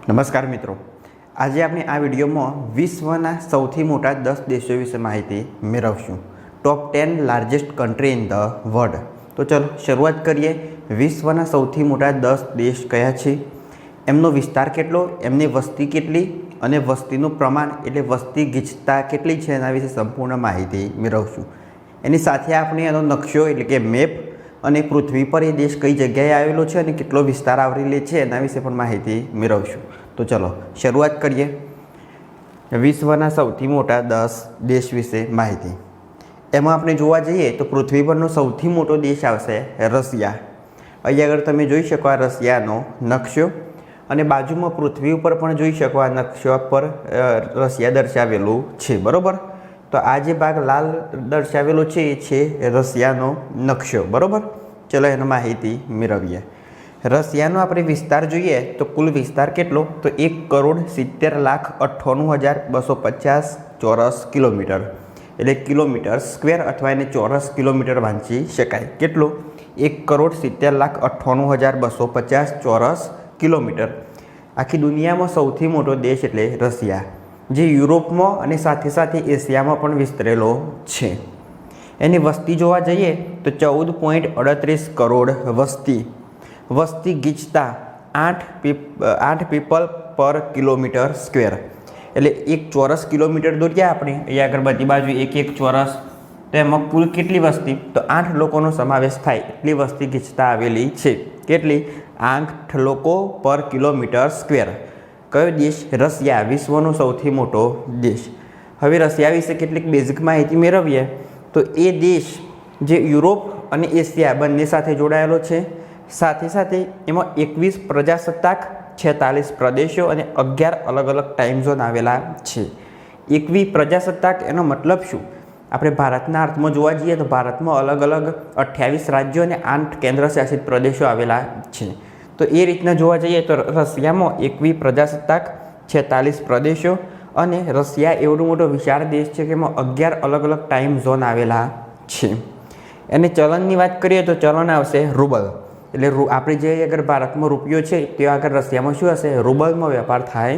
નમસ્કાર મિત્રો, આજે આપણે આ વિડીયોમાં વિશ્વના સૌથી મોટા 10 દેશો વિશે માહિતી મેળવશું. ટોપ 10 largest country in the world. તો ચલો શરૂઆત કરીએ. વિશ્વના સૌથી મોટા 10 દેશ કયા છે, એમનો વિસ્તાર કેટલો, એમની વસ્તી કેટલી અને વસ્તીનું પ્રમાણ એટલે વસ્તી ગીચતા કેટલી છે એના વિશે સંપૂર્ણ માહિતી મેળવશું. એની સાથે આપણે એનો નકશો એટલે કે મેપ અને પૃથ્વી પર એ દેશ કઈ જગ્યાએ આવેલો છે અને કેટલો વિસ્તાર આવરી લે છે એના વિશે પણ માહિતી મેળવશું. તો ચલો શરૂઆત કરીએ. વિશ્વના સૌથી મોટા 10 દેશ વિશે માહિતી. એમાં આપણે જોવા જઈએ તો પૃથ્વી પરનો સૌથી મોટો દેશ આવશે રશિયા. અહીં આગળ તમે જોઈ શકો આ રશિયાનો નકશો અને બાજુમાં પૃથ્વી ઉપર પણ જોઈ શકો આ નકશા પર રશિયા દર્શાવેલું છે, બરાબર. તો આ જે ભાગ લાલ દર્શાવેલો છે એ છે રશિયાનો નકશો, બરાબર. ચલો એનો માહિતી મેળવીએ. રશિયાનો આપણે વિસ્તાર જોઈએ તો કુલ વિસ્તાર કેટલો, તો 1,70,98,250 ચોરસ કિલોમીટર એટલે કિલોમીટર સ્ક્વેર અથવા એને ચોરસ કિલોમીટર વાંચી શકાય. કેટલો? 1,70,98,250 ચોરસ કિલોમીટર. આખી દુનિયામાં સૌથી મોટો દેશ એટલે રશિયા, જે યુરોપમાં અને સાથે સાથે એશિયામાં પણ વિસ્તરેલો છે. એની વસ્તી જોવા જઈએ તો 14.38 કરોડ વસ્તી ગીચતા 8 પીપલ પર કિલોમીટર સ્ક્વેર એટલે 1 ચોરસ કિલોમીટર દોર્યા આપણે અહીંયા આગળ બધી બાજુ એક ચોરસ, તો એમાં કુલ કેટલી વસ્તી, તો 8 લોકોનો સમાવેશ થાય એટલી વસ્તી ગીચતા આવેલી છે. કેટલી? 8 લોકો પર કિલોમીટર સ્ક્વેર. કયો દેશ? રશિયા, વિશ્વનો સૌથી મોટો દેશ. હવે રશિયા વિશે કેટલીક બેઝિક માહિતી મેળવીએ તો એ દેશ જે યુરોપ અને એશિયા બંને સાથે જોડાયેલો છે. સાથે સાથે એમાં 21 પ્રજાસત્તાક, 46 પ્રદેશો અને 11 અલગ અલગ ટાઈમ ઝોન આવેલા છે. 21 પ્રજાસત્તાક એનો મતલબ શું? આપણે ભારતના અર્થમાં જોવા જઈએ તો ભારતમાં અલગ અલગ 28 રાજ્યો અને 8 કેન્દ્રશાસિત પ્રદેશો આવેલા છે. તો એ રીતના જોવા જઈએ તો રશિયામાં 21 પ્રજાસત્તાક, 46 પ્રદેશો અને રશિયા એવડો મોટો વિશાળ દેશ છે કે એમાં 11 અલગ અલગ ટાઈમ ઝોન આવેલા છે. અને ચલણની વાત કરીએ તો ચલણ આવશે રૂબલ. એટલે આપણે જે અગર ભારતમાં રૂપિયો છે તે આગળ રશિયામાં શું હશે? રૂબલમાં વેપાર થાય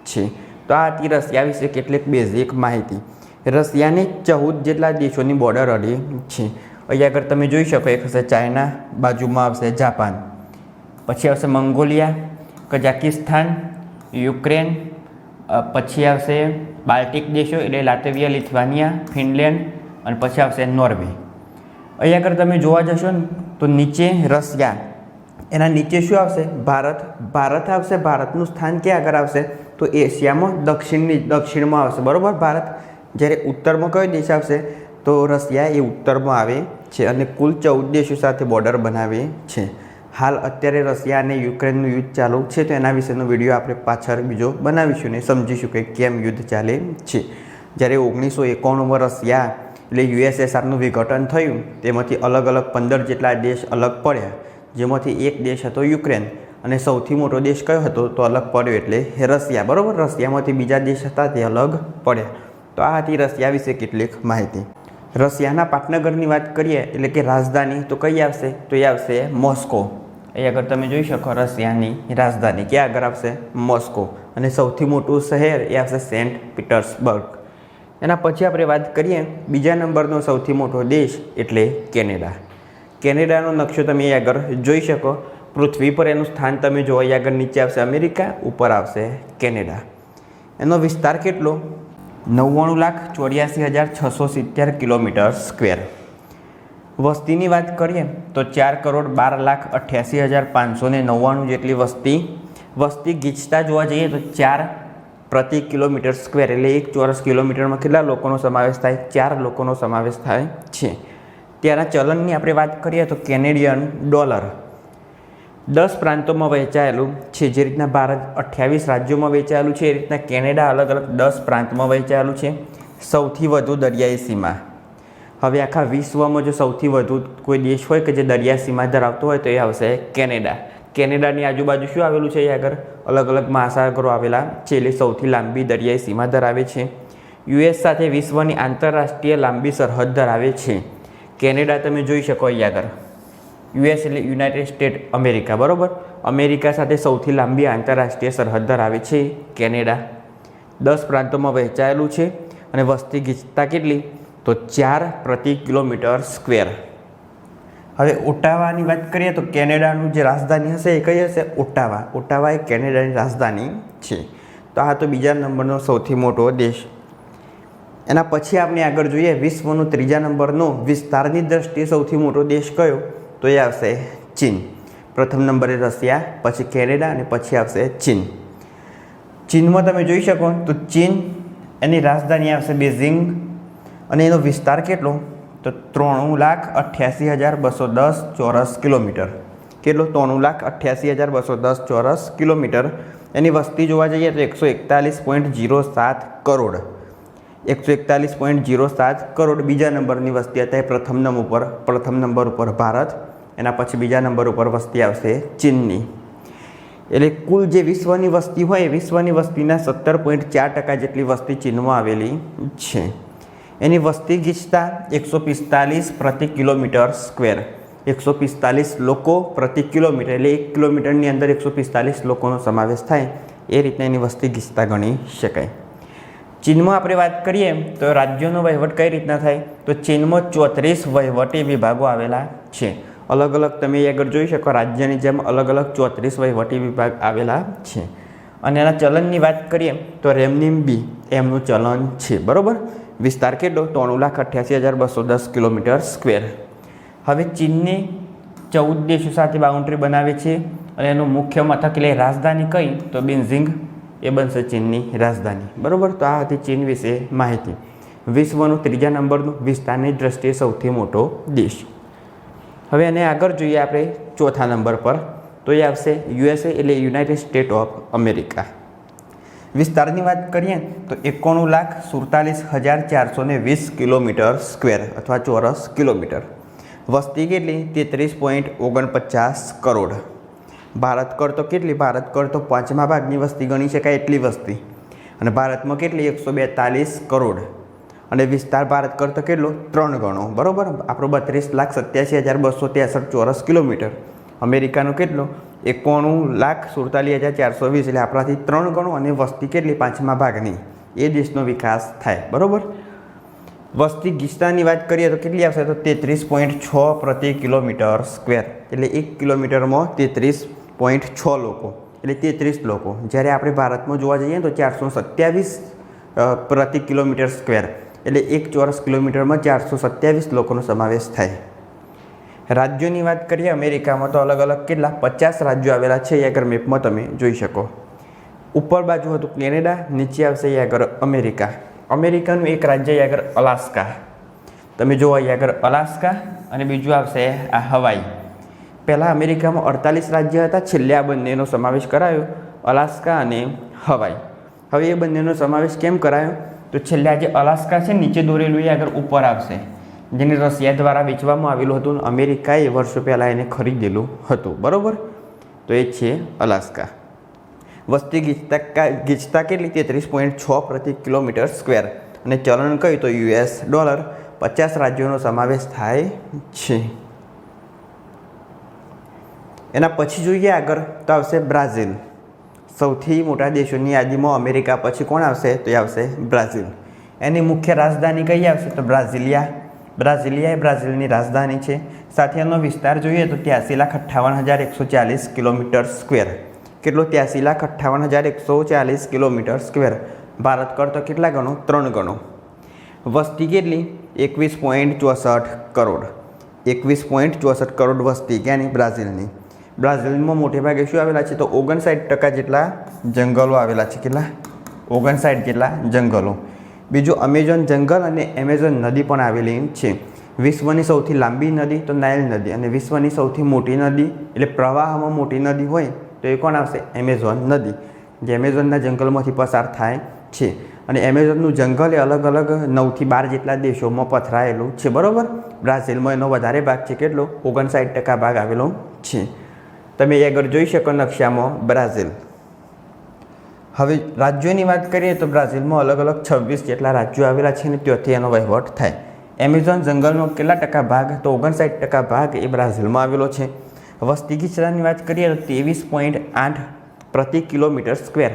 છે. તો આ હતી રશિયા વિશે કેટલીક બેઝિક માહિતી. રશિયાની 14 જેટલા દેશોની બોર્ડર અડી છે. અહીં આગળ તમે જોઈ શકો, એક હશે ચાઇના, બાજુમાં આવશે જાપાન, પછી આવશે મંગોલિયા, કઝાકિસ્તાન, યુક્રેન, પછી આવશે બાલ્ટિક દેશો એટલે લાટવિયા, લિથુઆનિયા, ફિનલેન્ડ અને પછી આવશે નોર્વે. અહીં આગળ તમે જોવા જશો ને તો નીચે રશિયા, એના નીચે શું આવશે? ભારત આવશે. ભારતનું સ્થાન ક્યાં આગળ આવશે? તો એશિયામાં દક્ષિણમાં આવશે, બરાબર, ભારત. જ્યારે ઉત્તરમાં કયો દેશ આવશે? તો રશિયા એ ઉત્તરમાં આવે છે અને કુલ 14 દેશો સાથે બોર્ડર બનાવે છે. હાલ અત્યારે રશિયા અને યુક્રેનનું યુદ્ધ ચાલુ છે, તો એના વિશેનો વિડીયો આપણે પાછળ બીજો બનાવીશું ને સમજીશું કે કેમ યુદ્ધ ચાલે છે. જ્યારે 1991માં રશિયા એટલે યુએસએસઆરનું વિઘટન થયું, તેમાંથી અલગ અલગ 15 જેટલા દેશ અલગ પડ્યા, જેમાંથી એક દેશ હતો યુક્રેન અને સૌથી મોટો દેશ કયો હતો? તો અલગ પડ્યો એટલે રશિયા, બરાબર. રશિયામાંથી બીજા દેશ હતા તે અલગ પડ્યા. તો આ હતી રશિયા વિશે કેટલીક માહિતી. રશિયાના પાટનગરની વાત કરીએ એટલે કે રાજધાની, તો કઈ આવશે? તો એ આવશે મોસ્કો. અહીં આગળ તમે જોઈ શકો રશિયાની રાજધાની ક્યાં આગળ આવશે? મોસ્કો. અને સૌથી મોટું શહેર એ આવશે સેન્ટ પીટર્સબર્ગ. એના પછી આપણે વાત કરીએ બીજા નંબરનો સૌથી મોટો દેશ એટલે કેનેડા. કેનેડાનો નકશો તમે અહીં આગળ જોઈ શકો. પૃથ્વી પર એનું સ્થાન તમે જો, અહીં આગળ નીચે આવશે અમેરિકા, ઉપર આવશે કેનેડા. એનો વિસ્તાર કેટલો? 99,84,670 કિલોમીટર સ્ક્વેર. વસ્તીની વાત કરીએ તો 4,12,88,599 જેટલી વસ્તી ગીચતા જોવા જઈએ તો 4 પ્રતિ કિલોમીટર સ્ક્વેર એટલે 1 ચોરસ કિલોમીટરમાં કેટલા લોકોનો સમાવેશ થાય? 4 લોકોનો સમાવેશ થાય છે. ત્યાંના ચલણની આપણે વાત કરીએ તો કેનેડિયન ડોલર 10 પ્રાંતોમાં વહેંચાયેલું છે. જે રીતના ભારત 28 રાજ્યોમાં વહેંચાયેલું છે, એ રીતના કેનેડા અલગ અલગ 10 પ્રાંતમાં વહેંચાયેલું છે. સૌથી વધુ દરિયાઈ સીમા. હવે આખા વિશ્વમાં જો સૌથી વધુ કોઈ દેશ હોય કે જે દરિયા સીમા ધરાવતો હોય તો એ આવશે કેનેડા. કેનેડાની આજુબાજુ શું આવેલું છે? એ આગળ અલગ અલગ મહાસાગરો આવેલા છે, એટલે સૌથી લાંબી દરિયાઈ સીમા ધરાવે છે. યુએસ સાથે વિશ્વની આંતરરાષ્ટ્રીય લાંબી સરહદ ધરાવે છે. કેનેડા તમે જોઈ શકો અહીં આગળ, યુએસ એટલે યુનાઇટેડ સ્ટેટ અમેરિકા, બરાબર. અમેરિકા સાથે સૌથી લાંબી આંતરરાષ્ટ્રીય સરહદ ધરાવે છે કેનેડા. 10 પ્રાંતોમાં વહેંચાયેલું છે અને વસ્તી ગીચતા કેટલી તો 4 પ્રતિ કિલોમીટર સ્ક્વેર. હવે ઓટાવાની વાત કરીએ તો કેનેડાનું જે રાજધાની હશે એ કઈ હશે? ઓટાવા. ઓટાવા એ કેનેડાની રાજધાની છે. તો આ તો બીજા નંબરનો સૌથી મોટો દેશ. એના પછી આપણે આગળ જોઈએ વિશ્વનો 3જા નંબરનો વિસ્તારની દ્રષ્ટિએ સૌથી મોટો દેશ કયો? તો એ આવશે ચીન. પ્રથમ નંબરે રશિયા, પછી કેનેડા અને પછી આવશે ચીન. ચીનમાં તમે જોઈ શકો તો ચીન એની રાજધાની આવશે બેઇઝિંગ અને એનો વિસ્તાર કેટલો? તો 3,88,210 ચોરસ કિલોમીટર. કેટલો? 3,88,210 ચોરસ કિલોમીટર. એની વસ્તી જોવા જઈએ તો 141.07 કરોડ. 141.07 કરોડ. બીજા નંબરની વસ્તી અત્યારે પ્રથમ નંબર ઉપર ભારત, એના પછી બીજા નંબર ઉપર વસ્તી આવશે ચીનની. એટલે કુલ જે વિશ્વની વસ્તી હોય એ વિશ્વની વસ્તીના 17.4% જેટલી વસ્તી ચીનમાં આવેલી છે. એની વસ્તી ગીચતા 145 પ્રતિ કિલોમીટર સ્ક્વેર. 145 લોકો પ્રતિ કિલોમીટર, એટલે 1 કિલોમીટરની અંદર 145 લોકોનો સમાવેશ થાય એ રીતના એની વસ્તી ગીચતા ગણી શકાય. ચીનમાં આપણે વાત કરીએ તો રાજ્યોનો વહીવટ કઈ રીતના થાય? તો ચીનમાં 34 વહીવટી વિભાગો આવેલા છે. અલગ અલગ તમે આગળ જોઈ શકો રાજ્યની જેમ અલગ અલગ 34 વહીવટી વિભાગ આવેલા છે. અને એના ચલણની વાત કરીએ તો રેમનીમ્બી એમનું ચલણ છે. બરાબર. વિસ્તાર કેટલો? 3,88,210 કિલોમીટર સ્ક્વેર. હવે ચીનની 14 દેશો સાથે બાઉન્ડ્રી બનાવે છે અને એનું મુખ્ય મથક એટલે રાજધાની કઈ? તો બેઇઝિંગ એ બનશે ચીનની રાજધાની. બરાબર. તો આ હતી ચીન વિશે માહિતી. વિશ્વનો 3જા નંબરનો વિસ્તારની દ્રષ્ટિએ સૌથી મોટો દેશ. હવે એને આગળ જોઈએ આપણે 4થા નંબર પર, તો એ આવશે USA એટલે યુનાઇટેડ સ્ટેટ ઓફ અમેરિકા. વિસ્તારની વાત કરીએ તો 91,47,420 કિલોમીટર સ્ક્વેર અથવા ચોરસ કિલોમીટર. વસ્તી કેટલી? 33.49 કરોડ. ભારત કરતો કેટલી? ભારત કરતો 5મા ભાગની વસ્તી ગણી શકાય એટલી વસ્તી. અને ભારતમાં કેટલી? 142 કરોડ. અને વિસ્તાર ભારત કરતો કેટલો? 3 ગણો. બરાબર. આપણો 32,87,263 ચોરસ કિલોમીટર. અમેરિકાનો કેટલો? 91,47,420 એટલે આપણાથી 3 ગણો. અને વસ્તી કેટલી? 5મા ભાગની. એ દેશનો વિકાસ થાય. બરાબર. વસ્તી ગીચતાની વાત કરીએ તો કેટલી આવશે? તો 33.6 પ્રતિ કિલોમીટર સ્ક્વેર. એટલે 1 કિલોમીટરમાં 33.6 લોકો એટલે 33 લોકો. જ્યારે આપણે ભારતમાં જોવા જઈએ તો 427 પ્રતિ કિલોમીટર સ્ક્વેર એટલે 1 ચોરસ કિલોમીટરમાં 427 લોકોનો સમાવેશ થાય. રાજ્યોની વાત કરીએ અમેરિકામાં તો અલગ અલગ કેટલા? 50 રાજ્યો આવેલા છે. એ આગળ મેપમાં તમે જોઈ શકો. ઉપર બાજુ હતું કેનેડા, નીચે આવશે એ આગળ અમેરિકા. અમેરિકાનું એક રાજ્ય એ આગળ અલાસ્કા. તમે જુઓ અહીં આગળ અલાસ્કા અને બીજું આવશે આ હવાઈ. પહેલાં અમેરિકામાં 48 રાજ્ય હતા. છેલ્લે આ બંનેનો સમાવેશ કરાયો, અલાસ્કા અને હવાઈ. હવે એ બંનેનો સમાવેશ કેમ કરાયો? તો છેલ્લે આજે અલાસ્કા છે નીચે દોરેલું એ આગળ ઉપર આવશે, જેને રશિયા દ્વારા વેચવામાં આવેલું હતું. અમેરિકાએ વર્ષો પહેલાં એને ખરીદેલું હતું. બરાબર. તો એ છે અલાસ્કા. વસ્તી ગીચતા કેટલી? 33.6 પ્રતિ કિલોમીટર સ્ક્વેર. અને ચલણ કયું? તો US ડોલર. 50 રાજ્યોનો સમાવેશ થાય છે. એના પછી જોઈએ આગળ તો આવશે બ્રાઝિલ. સૌથી મોટા દેશોની યાદીમાં અમેરિકા પછી કોણ આવશે? તો એ આવશે બ્રાઝિલ. એની મુખ્ય રાજધાની કઈ આવશે? તો બ્રાઝિલિયા. બ્રાઝિલિયા એ બ્રાઝિલની રાજધાની છે. સાથે એનો વિસ્તાર જોઈએ તો 83,58,140 કિલોમીટર સ્ક્વેર. કેટલો? 83,58,140 કિલોમીટર સ્ક્વેર. ભારત કરતો કેટલા ગણો? 3 ગણો. વસ્તી કેટલી? 21.64 કરોડ. 21.64 કરોડ વસ્તી ક્યાંની? બ્રાઝિલની. બ્રાઝિલમાં મોટે ભાગે શું આવેલા છે? તો 59% જેટલા જંગલો આવેલા છે. કેટલા? 59 જેટલા જંગલો. બીજું અમેઝોન જંગલ અને એમેઝોન નદી પણ આવેલી છે. વિશ્વની સૌથી લાંબી નદી તો નાઇલ નદી, અને વિશ્વની સૌથી મોટી નદી એટલે પ્રવાહમાં મોટી નદી હોય તો એ કોણ આવશે? એમેઝોન નદી, જે એમેઝોનના જંગલમાંથી પસાર થાય છે. અને એમેઝોનનું જંગલ એ અલગ અલગ 9 થી 12 જેટલા દેશોમાં પથરાયેલું છે. બરાબર. બ્રાઝિલમાં એનો વધારે ભાગ છે. કેટલો? 59% ભાગ આવેલો છે. તમે આગળ જોઈ શકો નકશામાં બ્રાઝિલ. હવે રાજ્યોની વાત કરીએ તો બ્રાઝિલમાં અલગ અલગ 26 જેટલા રાજ્યો આવેલા છે અને ત્યાંથી એનો વહીવટ થાય. એમેઝોન જંગલનો કેટલા ટકા ભાગ? તો 59% ભાગ એ બ્રાઝિલમાં આવેલો છે. વસ્તી ગીચતાની વાત કરીએ તો 23.8 પ્રતિ કિલોમીટર સ્ક્વેર,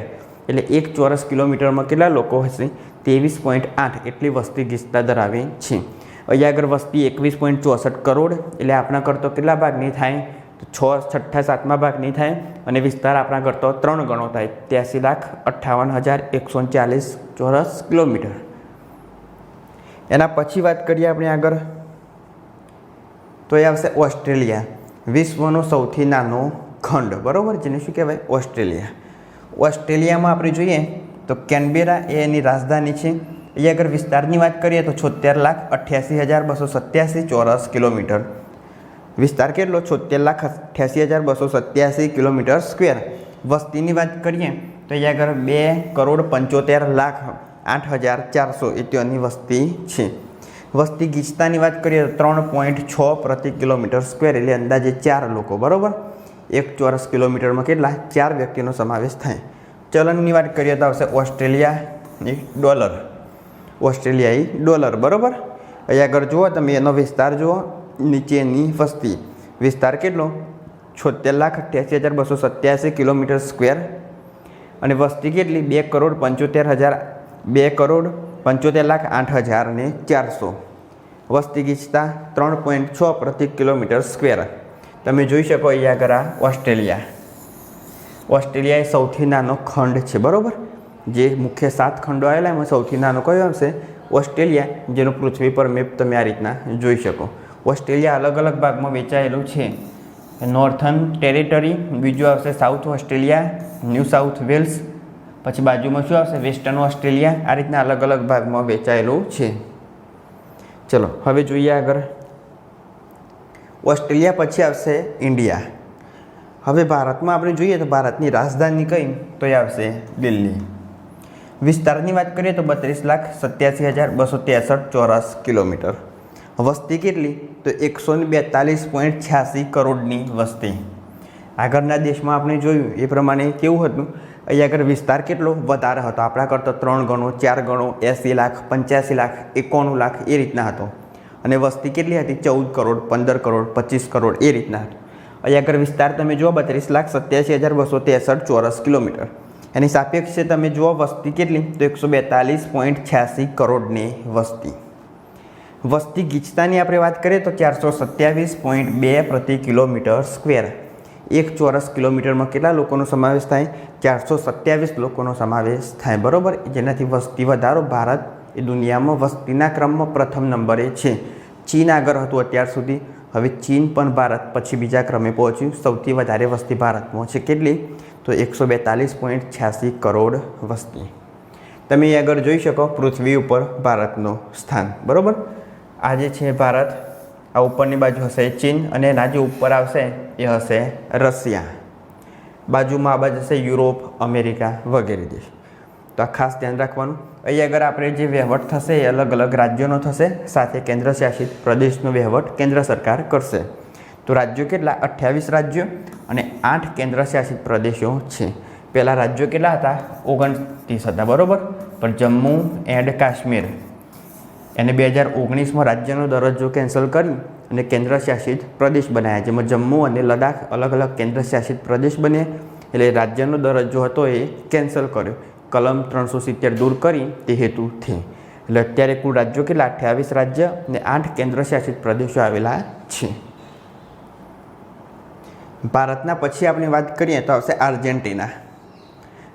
એટલે 1 ચોરસ કિલોમીટરમાં કેટલા લોકો હશે? 23.8 એટલી વસ્તી ગીચતા ધરાવે છે. અહીંયા આગળ વસ્તી 21.64 કરોડ, એટલે આપણા કરતો કેટલા ભાગની થાય? તો 6/6 ભાગની થાય, અને વિસ્તાર આપણા કરતો 3 ગણો થાય, 83,58,140 ચોરસ કિલોમીટર. એના પછી વાત કરીએ આપણે આગળ, તો એ આવશે ઓસ્ટ્રેલિયા, વિશ્વનો સૌથી નાનો ખંડ, બરાબર, જેને શું કહેવાય? ઓસ્ટ્રેલિયા. ઓસ્ટ્રેલિયામાં આપણે જોઈએ તો કેનબેરા એ એની રાજધાની છે. અહીંયા આગળ વિસ્તારની વાત કરીએ તો 76,88,287 ચોરસ કિલોમીટર. વિસ્તાર કેટલો? 76,88,287 કિલોમીટર સ્ક્વેર. વસ્તીની વાત કરીએ તો અહીંયા આગળ 2,75,08,400 એ ત્યાંની વસ્તી છે. વસ્તી ગીચતાની વાત કરીએ તો 3.6 પ્રતિ કિલોમીટર સ્ક્વેર, એટલે અંદાજે 4 લોકો, બરાબર. 1 ચોરસ કિલોમીટરમાં કેટલા? 4 વ્યક્તિનો સમાવેશ થાય. ચલણની વાત કરીએ તો આવશે ઓસ્ટ્રેલિયાની ડોલર. ઓસ્ટ્રેલિયાઈ ડોલર, બરાબર. અહીંયા આગળ જુઓ તમે, એનો વિસ્તાર જુઓ, નીચેની વસ્તી. વિસ્તાર કેટલો? 76,88,287 કિલોમીટર સ્ક્વેર, અને વસ્તી કેટલી? 2,75,08,400. વસ્તી ગીચતા 3.6 પ્રતિ કિલોમીટર સ્ક્વેર. તમે જોઈ શકો અહીંયા આગળ આ ઓસ્ટ્રેલિયા. ઓસ્ટ્રેલિયા એ સૌથી નાનો ખંડ છે, બરાબર. જે મુખ્ય 7 ખંડો આવેલા એમાં સૌથી નાનો કયો આવશે? ઓસ્ટ્રેલિયા, જેનો પૃથ્વી પર મેપ તમે આ રીતના જોઈ શકો. ઓસ્ટ્રેલિયા અલગ અલગ ભાગમાં વેચાયેલું છે. નોર્થન ટેરેટરી, બીજું આવશે South Australia, New South Wales, પછી બાજુમાં શું આવશે? Western Australia. આ રીતના અલગ અલગ ભાગમાં વેચાયેલું છે. ચલો હવે જોઈએ આગળ. ઓસ્ટ્રેલિયા પછી આવશે ઇન્ડિયા. હવે ભારતમાં આપણે જોઈએ તો ભારતની રાજધાની કઈ? તો એ આવશે દિલ્હી. વિસ્તારની વાત કરીએ તો 32,87,263 ચોરસ કિલોમીટર. વસ્તી કેટલી? તો 142.86 કરોડની વસ્તી. આગળના દેશમાં આપણે જોયું એ પ્રમાણે કેવું હતું? અહીંયા આગળ વિસ્તાર કેટલો વધારે હતો, આપણા કરતાં 3 ગણો, 4 ગણો, 80 લાખ, 85 લાખ, 91 લાખ એ રીતના હતો. અને વસ્તી કેટલી હતી? 14 કરોડ, 15 કરોડ, 25 કરોડ એ રીતના હતું. અહીંયા આગળ વિસ્તાર તમે જુઓ 32,87,263 ચોરસ કિલોમીટર. એની સાપેક્ષે તમે જુઓ વસ્તી કેટલી? તો 142.86 કરોડની વસ્તી. વસ્તી ગીચતાની આપણે વાત કરીએ તો 427.2 પ્રતિ કિલોમીટર સ્ક્વેર. 1 ચોરસ કિલોમીટરમાં કેટલા લોકોનો સમાવેશ થાય? 427 લોકોનો સમાવેશ થાય, બરાબર. જેનાથી વસ્તી વધારો ભારત એ દુનિયામાં વસ્તીના ક્રમમાં પ્રથમ નંબરે છે. ચીન આગળ હતું અત્યાર સુધી, હવે ચીન પણ ભારત પછી બીજા ક્રમે પહોંચ્યું. સૌથી વધારે વસ્તી ભારતમાં છે. કેટલી? તો 142.86 કરોડ વસ્તી. તમે એ આગળ જોઈ શકો પૃથ્વી ઉપર ભારતનું સ્થાન, બરાબર. આ જે છે ભારત, આ ઉપરની બાજુ હશે ચીન, અને એના જે ઉપર આવશે એ હશે રશિયા. બાજુમાં આ બાજુ હશે યુરોપ, અમેરિકા વગેરે દેશ. તો આ ખાસ ધ્યાન રાખવાનું. અહીં આગળ આપણે જે વહીવટ થશે એ અલગ અલગ રાજ્યોનો થશે, સાથે કેન્દ્ર શાસિત પ્રદેશનો વહીવટ કેન્દ્ર સરકાર કરશે. તો રાજ્યો કેટલા? 28 રાજ્યો અને 8 કેન્દ્ર શાસિત પ્રદેશો છે. પહેલાં રાજ્યો કેટલા હતા? 29 હતા, બરાબર. પણ જમ્મુ એન્ડ કાશ્મીર એને 2019માં રાજ્યનો દરજ્જો કેન્સલ કરી અને કેન્દ્ર શાસિત પ્રદેશ બનાવ્યા, જેમાં જમ્મુ અને લદ્દાખ અલગ અલગ કેન્દ્ર શાસિત પ્રદેશ બન્યા. એટલે રાજ્યનો દરજ્જો હતો એ કેન્સલ કર્યો, કલમ 370 દૂર કરી તે હેતુથી. એટલે અત્યારે કુલ રાજ્યો કેટલા? 28 રાજ્ય અને 8 કેન્દ્ર શાસિત પ્રદેશો આવેલા છે. ભારતના પછી આપણે વાત કરીએ તો આવશે આર્જેન્ટિના.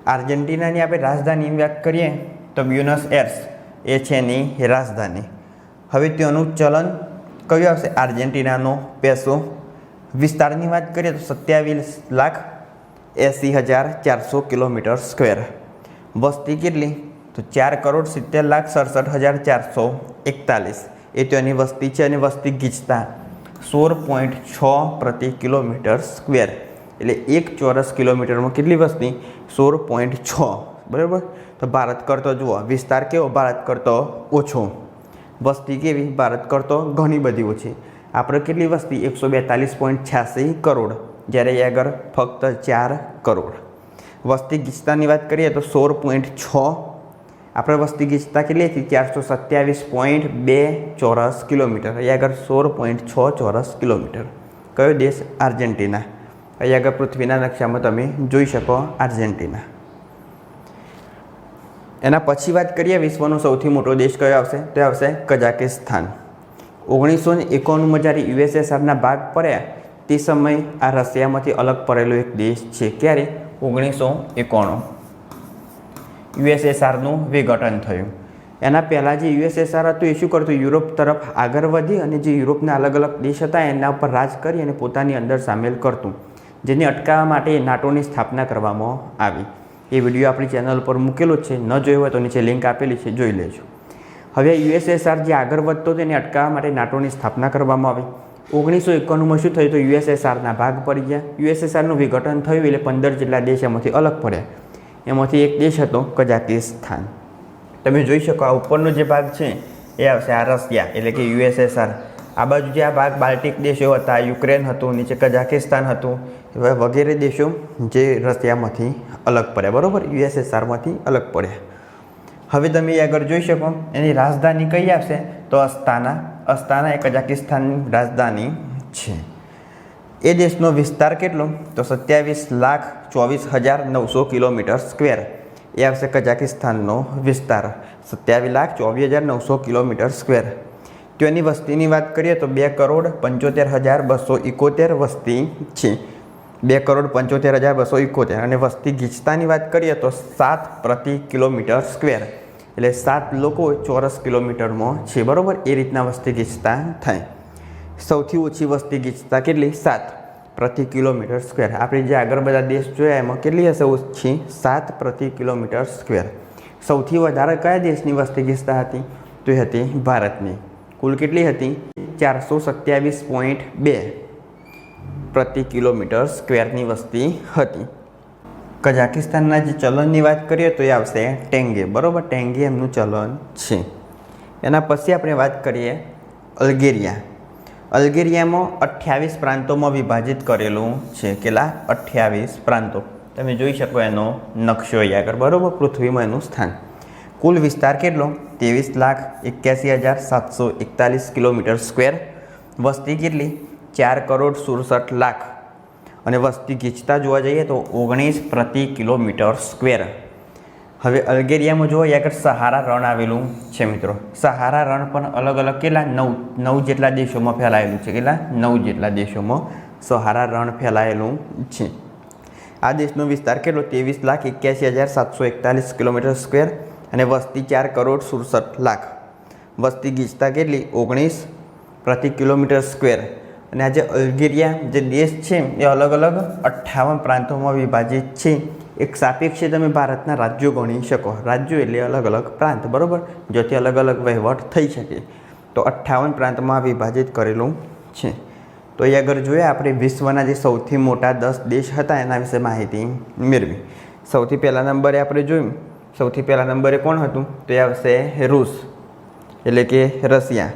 આર્જેન્ટિનાની આપણે રાજધાની વાત કરીએ તો બ્યુનસ એર્સ એ છે એની રાજધાની. હવે ત્યાંનું ચલણ કયું આવશે? આર્જેન્ટિનાનો પેસો. વિસ્તારની વાત કરીએ તો 27,80,400 કિલોમીટર સ્ક્વેર. વસ્તી કેટલી? તો 4,70,67,441 એ ત્યાંની વસ્તી છે. અને વસ્તી ગીચતા 16.6 પ્રતિ કિલોમીટર સ્ક્વેર, એટલે 1 ચોરસ કિલોમીટરમાં કેટલી વસ્તી? 16.6, બરાબર. તો ભારત કરતો જુઓ વિસ્તાર કેવો? ભારત કરતો ઓછો. વસ્તી કેવી? ભારત કરતો ઘણી બધી ઓછી. આપણે કેટલી વસ્તી? 142.86 કરોડ, જ્યારે એ આગળ ફક્ત 4 કરોડ. વસ્તી ગીચતાની વાત કરીએ તો 16.6. આપણે વસ્તી ગીચતા કેટલી હતી? 427.2 ચોરસ કિલોમીટર. એ આગળ 16.6 ચોરસ કિલોમીટર. કયો દેશ? આર્જેન્ટિના. અહીં આગળ પૃથ્વીના નકશામાં તમે જોઈ શકો આર્જેન્ટિના. એના પછી વાત કરીએ વિશ્વનો સૌથી મોટો દેશ કયો આવશે? તો આવશે કઝાકિસ્તાન. 1991માં જ્યારે યુએસએસઆરના ભાગ પડ્યા તે સમયે આ રશિયામાંથી અલગ પડેલો એક દેશ છે. ક્યારે? 1991 યુએસએસઆરનું વિઘટન થયું. એના પહેલાં જે યુએસએસઆર હતું એ શું કરતું? યુરોપ તરફ આગળ વધી અને જે યુરોપના અલગ અલગ દેશ હતા એના ઉપર રાજ કરી અને પોતાની અંદર સામેલ કરતું, જેને અટકાવવા માટે નાટોની સ્થાપના કરવામાં આવી. એ વિડીયો આપણી ચેનલ પર મૂકેલો છે, ન જોયો હોય તો નીચે લિંક આપેલી છે, જોઈ લેજો. હવે યુએસએસઆર જે આગળ વધતો હતો એને અટકાવવા માટે નાટોની સ્થાપના કરવામાં આવી. 1991માં શું થયું? તો યુએસએસઆરના ભાગ પડી ગયા. યુએસએસઆરનું વિઘટન થયું એટલે 15 જેટલા દેશ એમાંથી અલગ પડ્યા. એમાંથી એક દેશ હતો કઝાકિસ્તાન. તમે જોઈ શકો આ ઉપરનો જે ભાગ છે એ આવશે આ રશિયા એટલે કે યુએસએસઆર. આ બાજુ જે આ ભાગ બાલ્ટિક દેશો હતા, યુક્રેન હતું, નીચે કઝાકિસ્તાન હતું, વગેરે દેશો જે રશિયામાંથી અલગ પડ્યા, બરાબર, યુએસએસઆરમાંથી અલગ પડ્યા. હવે તમે આગળ જોઈ શકો એની રાજધાની કઈ આવશે? તો અસ્તાના. અસ્તાના એ કઝાકિસ્તાનની રાજધાની છે. એ દેશનો વિસ્તાર કેટલો? તો 27,24,900 કિલોમીટર સ્ક્વેર. એ આવશે કઝાકિસ્તાનનો વિસ્તાર, 27,24,900 કિલોમીટર સ્ક્વેર. તો એની વસ્તીની વાત કરીએ તો 2,75,271 વસ્તી છે. 2,75,271. અને વસ્તી ગીચતાની વાત કરીએ તો 7 પ્રતિ કિલોમીટર સ્ક્વેર, એટલે 7 લોકો ચોરસ કિલોમીટરમાં છે, બરાબર. એ રીતના વસ્તી ગીચતા થાય. સૌથી ઓછી વસ્તી ગીચતા કેટલી? 7 પ્રતિ કિલોમીટર સ્ક્વેર. આપણે જે આગળ બધા દેશ જોયા એમાં કેટલી હશે ઓછી? 7 પ્રતિ કિલોમીટર સ્ક્વેર. સૌથી વધારે કયા દેશની વસ્તી ગીચતા હતી? તો એ હતી ભારતની. કુલ કેટલી હતી? 427.2 પ્રતિ કિલોમીટર સ્ક્વેરની વસ્તી હતી. કઝાકિસ્તાનના જે ચલણની વાત કરીએ તો એ આવશે ટેંગે, બરાબર. ટેંગે એમનું ચલણ છે. એના પછી આપણે વાત કરીએ અલ્ગેરિયા. અલ્ગેરિયામાં 28 પ્રાંતોમાં વિભાજિત કરેલું છે. કેટલા? 28 પ્રાંતો. તમે જોઈ શકો એનો નકશો અહીંયા આગળ, બરાબર, પૃથ્વીમાં એનું સ્થાન. કુલ વિસ્તાર કેટલો? 23,81,741 કિલોમીટર સ્ક્વેર. વસ્તી કેટલી? 4,67,00,000. અને વસ્તી ગીચતા જોવા જઈએ તો 19 પ્રતિ કિલોમીટર સ્ક્વેર. હવે અલ્ગેરિયામાં જો અહીંયા આગળ સહારા રણ આવેલું છે મિત્રો. સહારા રણ પણ અલગ અલગ કેટલા? 9 જેટલા દેશોમાં ફેલાયેલું છે. કેટલા? 9 જેટલા દેશોમાં સહારા રણ ફેલાયેલું છે. આ દેશનો વિસ્તાર કેટલો? 23,81,741 કિલોમીટર સ્ક્વેર. અને વસ્તી 4,67,00,000. વસ્તી ગીચતા કેટલી? 19 પ્રતિ કિલોમીટર સ્ક્વેર. અને આ જે અલ્ગેરિયા જે દેશ છે એ અલગ અલગ 58 પ્રાંતોમાં વિભાજિત છે. એક સાપેક્ષે તમે ભારતના રાજ્યો ગણી શકો. રાજ્યો એટલે અલગ અલગ પ્રાંત, બરાબર, જેથી અલગ અલગ વહીવટ થઈ શકે. તો 58 પ્રાંતમાં વિભાજિત કરેલું છે. તો એ આગળ જોઈએ આપણે વિશ્વના જે સૌથી મોટા 10 દેશ હતા એના વિશે માહિતી મેળવી. સૌથી પહેલા નંબરે આપણે જોયું, સૌથી પહેલા નંબરે કોણ હતું? તો એ આવશે રૂસ એટલે કે રશિયા.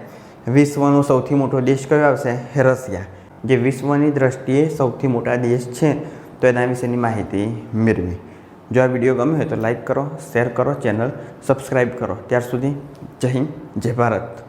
વિશ્વનો સૌથી મોટો દેશ કયો આવશે? રશિયા, જે વિશ્વની દ્રષ્ટિએ સૌથી મોટા દેશ છે. તો એના વિશેની માહિતી મેળવી. જો આ વિડીયો ગમ્યો હોય તો લાઈક કરો, શેર કરો, ચેનલ સબસ્ક્રાઈબ કરો. ત્યાર સુધી જય હિન્દ, જય ભારત.